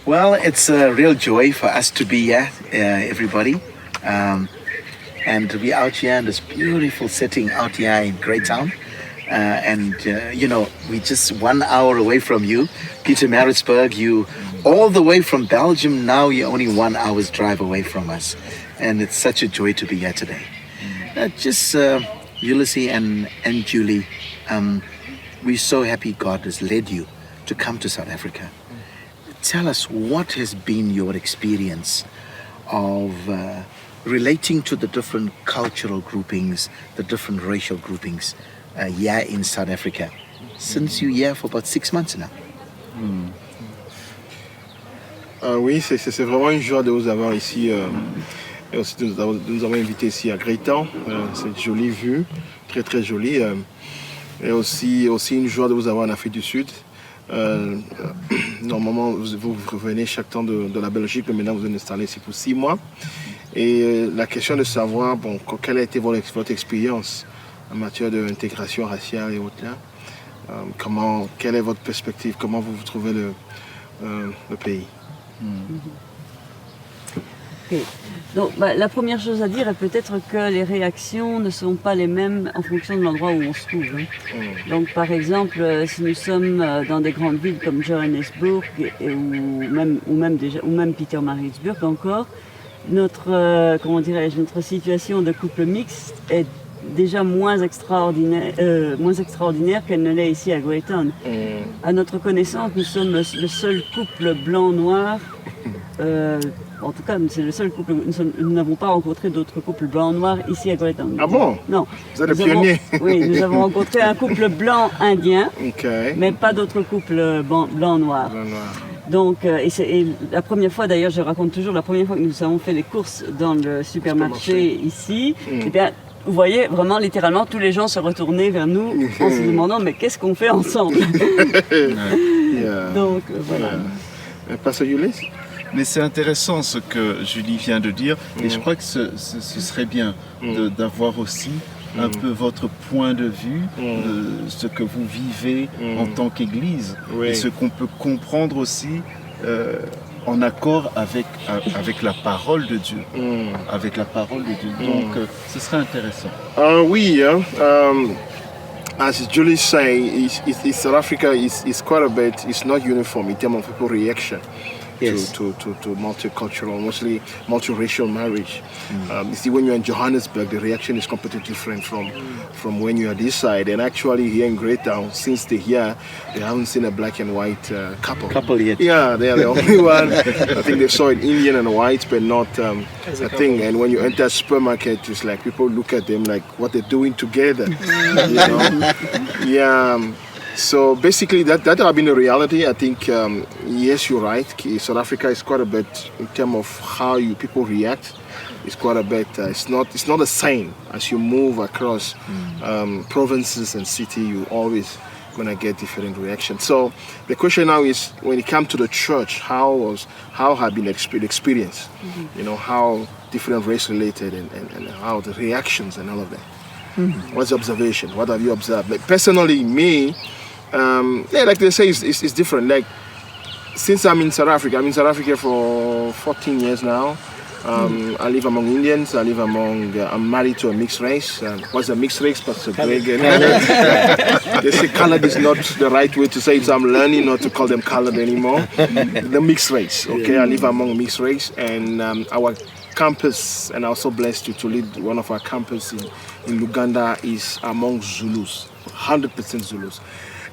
Well, it's a real joy for us to be here, everybody. And to be out here in this beautiful setting out here in Greytown. We're just 1 hour away from you, Pietermaritzburg. You all the way from Belgium. Now you're only 1 hour's drive away from us. And it's such a joy to be here today. Ulysses and Julie, we're so happy God has led you to come to South Africa. Tell us, what has been your experience of relating to the different cultural groupings, the different racial groupings here in South Africa, since you're here for about 6 months now? Oui, c'est vraiment une joie de vous avoir ici. Et aussi de nous avoir invités ici à Greytown. C'est une jolie vue, très très jolie. Et aussi une joie de vous avoir en Afrique du Sud. Normalement, vous revenez chaque temps de la Belgique, mais maintenant vous êtes installé ici pour 6 mois. Et la question de savoir, quelle a été votre expérience en matière d'intégration raciale et autres là, quelle est votre perspective, comment vous trouvez le pays? Okay. Donc, la première chose à dire est peut-être que les réactions ne sont pas les mêmes en fonction de l'endroit où on se trouve. Donc, par exemple, si nous sommes dans des grandes villes comme Johannesburg ou même Pietermaritzburg encore, notre situation de couple mixte est déjà moins extraordinaire qu'elle ne l'est ici à Greytown. À notre connaissance, nous sommes le seul couple blanc-noir. En tout cas, c'est le seul couple. Nous n'avons pas rencontré d'autres couples blancs-noirs ici à Greytown. Ah bon? Non. Vous êtes les pionniers. Oui, nous avons rencontré un couple blanc-indien, mais pas d'autres couples blancs-noirs. Donc, et la première fois, d'ailleurs, je raconte toujours, la première fois que nous avons fait les courses dans le supermarché ici, eh bien, vous voyez vraiment littéralement tous les gens se retourner vers nous en se demandant mais qu'est-ce qu'on fait ensemble? Donc voilà. Pasteur Ulysse? Mais c'est intéressant ce que Julie vient de dire et je crois que ce serait bien d'avoir aussi un peu votre point de vue, ce que vous vivez en tant qu'Église et ce qu'on peut comprendre aussi en accord avec la parole de Dieu. Avec la parole de Dieu. Donc, ce serait intéressant. Oui, as Julie say, South Africa is quite a bit, it's not uniform in terms of people's reaction. Yes. To multicultural, mostly multiracial marriage. You see, when you're in Johannesburg, the reaction is completely different from when you're this side. And actually, here in Greytown, since they're here, they haven't seen a black and white couple Yet. Yeah, they are the only one. I think they saw an Indian and white, but not a thing. And when you enter a supermarket, it's like people look at them like what they're doing together. You know? Yeah. So basically, that has been the reality. I think, yes, you're right. South Africa is quite a bit in terms of how people react. It's quite a bit. It's not the same as you move across provinces and city. You always gonna get different reactions. So the question now is, when it comes to the church, how have been the experience? You know, how different race related and how the reactions and all of that. What's the observation? What have you observed? Like personally, me. Like they say, it's different. Like, since I'm in South Africa for 14 years now. I live among Indians. I'm married to a mixed race. What's a mixed race? Pastor Greg. They say colored is not the right way to say it, so I'm learning not to call them colored anymore. The mixed race, okay? I live among mixed race, and our campus, and I'm also blessed to lead one of our campus in Uganda, is among Zulus, 100% Zulus.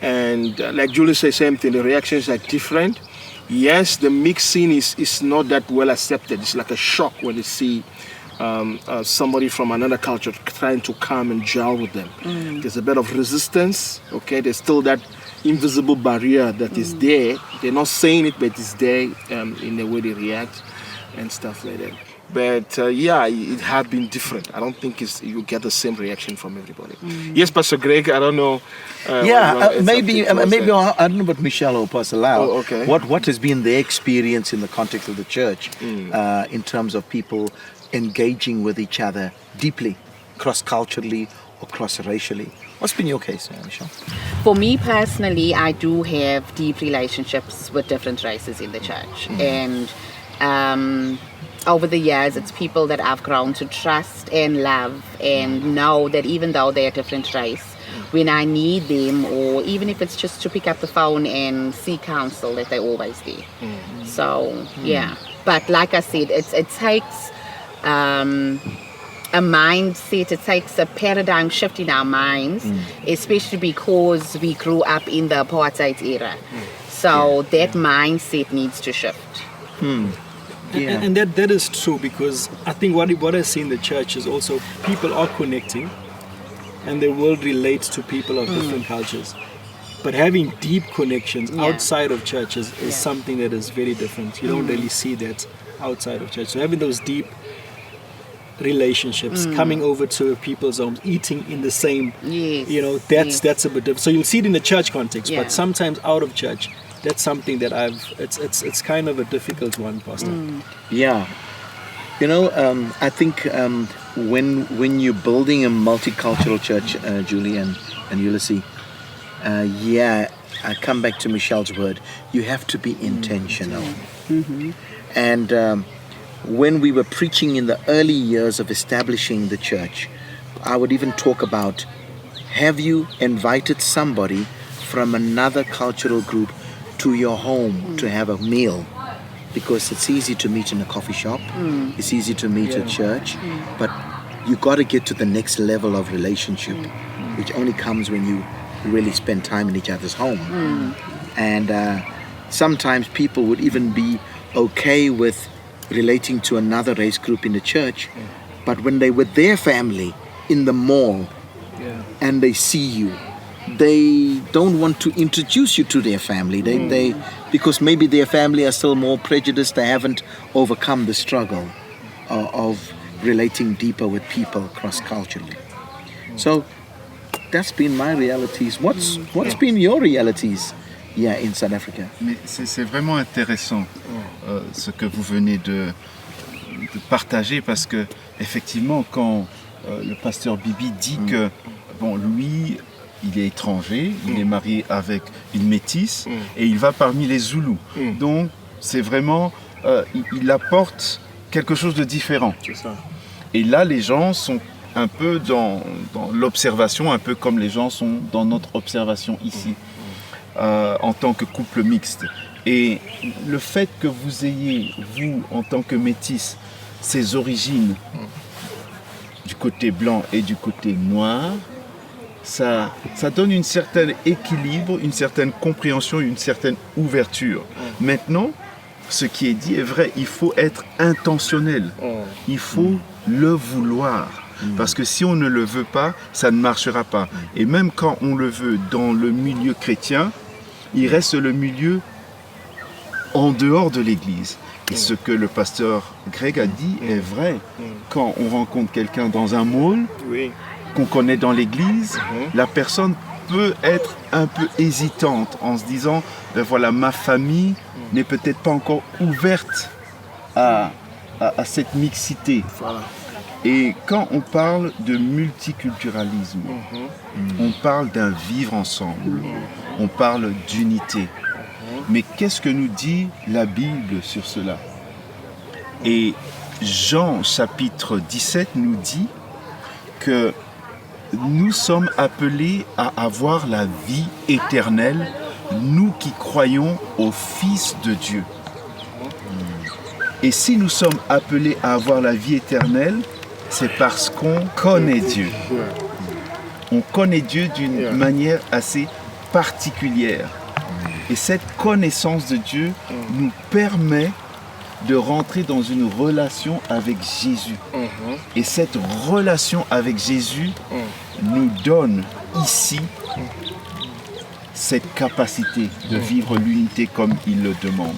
And like Julie said, same thing, the reactions are different. Yes, the mixing is not that well accepted. It's like a shock when you see somebody from another culture trying to come and gel with them. There's a bit of resistance, okay? There's still that invisible barrier that is there. They're not saying it, but it's there in the way they react and stuff like that. But it has been different. I don't think you get the same reaction from everybody. Yes, Pastor Greg, I don't know. Maybe I don't know about Michelle or Pastor Lau. Oh, okay. What has been their experience in the context of the church in terms of people engaging with each other deeply, cross-culturally, or cross-racially. What's been your case, Michelle? For me personally, I do have deep relationships with different races in the church. And over the years, it's people that I've grown to trust and love and know that even though they're a different race, when I need them, or even if it's just to pick up the phone and seek counsel, that they're always there. So, yeah. But like I said, it takes a mindset, it takes a paradigm shift in our minds, especially because we grew up in the apartheid era. So that mindset needs to shift. Yeah. And that is true, because I think what I see in the church is also people are connecting and they will relate to people of different cultures. But having deep connections outside of churches is something that is very different. You don't really see that outside of church. So having those deep relationships, coming over to people's homes, eating in the same, that's a bit different. So you'll see it in the church context, but sometimes out of church, that's something that it's kind of a difficult one, Pastor. Yeah. You know, I think when you're building a multicultural church, Julie and Ulysses, I come back to Michelle's word, you have to be intentional. And when we were preaching in the early years of establishing the church, I would even talk about, have you invited somebody from another cultural group to your home to have a meal? Because it's easy to meet in a coffee shop, it's easy to meet at church, but you got to get to the next level of relationship, which only comes when you really spend time in each other's home. And sometimes people would even be okay with relating to another race group in the church, but when they with their family in the mall and they see you, they don't want to introduce you to their family. They because maybe their family are still more prejudiced. They haven't overcome the struggle of relating deeper with people cross-culturally. So that's been my realities. What's been your realities in South Africa? Mais c'est vraiment intéressant ce que vous venez de partager, parce que effectivement, quand le pasteur Bibi dit que lui, il est étranger, il est marié avec une métisse et il va parmi les Zoulous. Donc c'est vraiment, il apporte quelque chose de différent. C'est ça. Et là, les gens sont un peu dans l'observation, un peu comme les gens sont dans notre observation ici, en tant que couple mixte. Et le fait que vous ayez, vous, en tant que métis, ces origines du côté blanc et du côté noir, ça donne une certaine équilibre, une certaine compréhension, une certaine ouverture. Maintenant, ce qui est dit est vrai, il faut être intentionnel, il faut le vouloir. Parce que si on ne le veut pas, ça ne marchera pas. Et même quand on le veut dans le milieu chrétien, il reste le milieu en dehors de l'église. Et ce que le pasteur Greg a dit est vrai. Quand on rencontre quelqu'un dans un mall, qu'on connaît dans l'église, la personne peut être un peu hésitante en se disant, ben voilà, ma famille n'est peut-être pas encore ouverte à cette mixité. Voilà. Et quand on parle de multiculturalisme, on parle d'un vivre ensemble, on parle d'unité. Mais qu'est-ce que nous dit la Bible sur cela? Et Jean chapitre 17 nous dit que nous sommes appelés à avoir la vie éternelle, nous qui croyons au Fils de Dieu. Et si nous sommes appelés à avoir la vie éternelle, c'est parce qu'on connaît Dieu. On connaît Dieu d'une manière assez particulière. Et cette connaissance de Dieu nous permet de rentrer dans une relation avec Jésus. Et cette relation avec Jésus nous donne ici cette capacité de vivre l'unité comme il le demande.